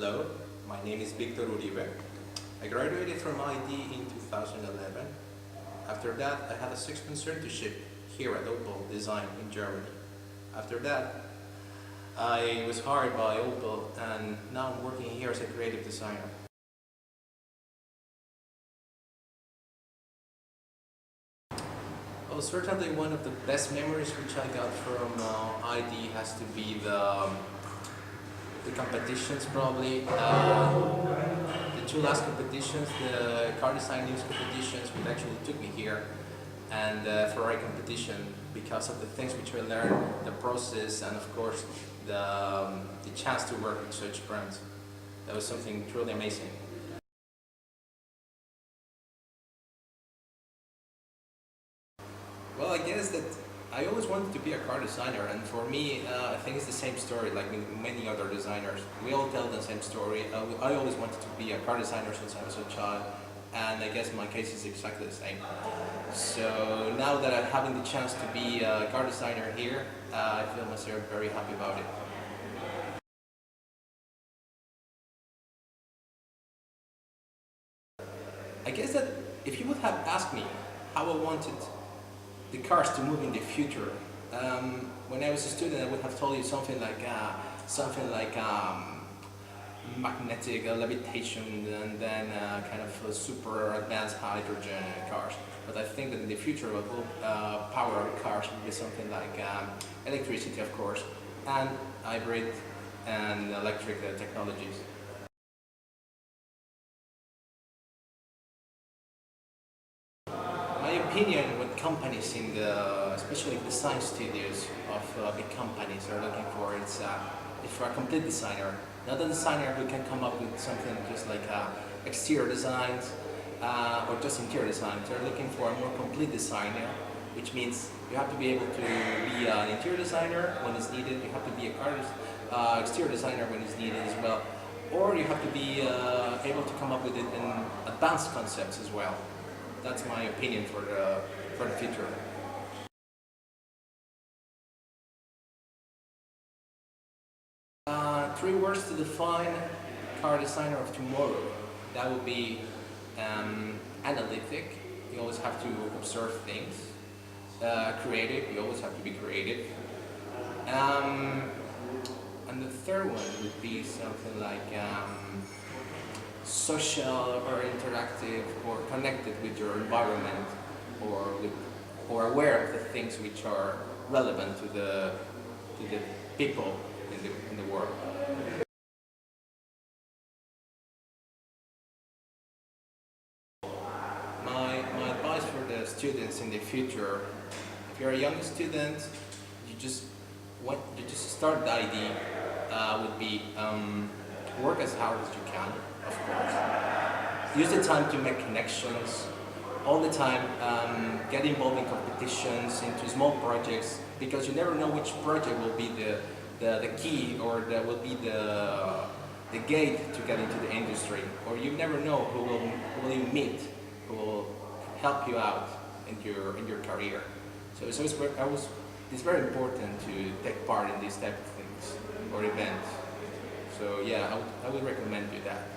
Hello, my name is VICTOR Uribe. I graduated from IED in 2011. After that, I had a 6-month internship here at Opel Design in Germany. After that, I was hired by Opel and now I'm working here as a creative designer. Well, certainly one of the best memories which I got from IED has to be the competitions probably. The two last competitions, the car design news competitions, which actually took me here, and Ferrari competition, because of the things which I learned, the process, and of course the chance to work with such brands. That was something truly amazing. Well, I guess that I always wanted to be a car designer, and for me, I think it's the same story like many other designers. We all tell the same story. I always wanted to be a car designer since I was a child, and I guess my case is exactly the same. So now that I'm having the chance to be a car designer here, I feel myself very happy about it. I guess that if you would have asked me how I wanted the cars to move in the future, when I was a student, I would have told you something like magnetic levitation, and then kind of super advanced hydrogen cars. But I think that in the future, what will power our cars will be something like electricity, of course, and hybrid and electric technologies. My opinion, what companies in especially design studios of big companies are looking for is for a complete designer, not a designer who can come up with something just like exterior designs or just interior designs. They're looking for a more complete designer, which means you have to be able to be an interior designer when it's needed. You have to be a car exterior designer when it's needed as well, or you have to be able to come up with it in advanced concepts as well. That's my opinion for the future. 3 words to define car designer of tomorrow. That would be analytic. You always have to observe things. Creative. You always have to be creative. And the third one would be something like social or interactive or connected with your environment, or aware of the things which are relevant to the people in the world. My advice for the students in the future: if you're a young student, you just start the idea would be work as hard as you can, of course. Use the time to make connections. All the time, get involved in competitions, into small projects, because you never know which project will be the key, or that will be the gate to get into the industry, or you never know who will you meet, who will help you out in your career. So it's very important to take part in these type of things or events. So yeah, I would recommend you that.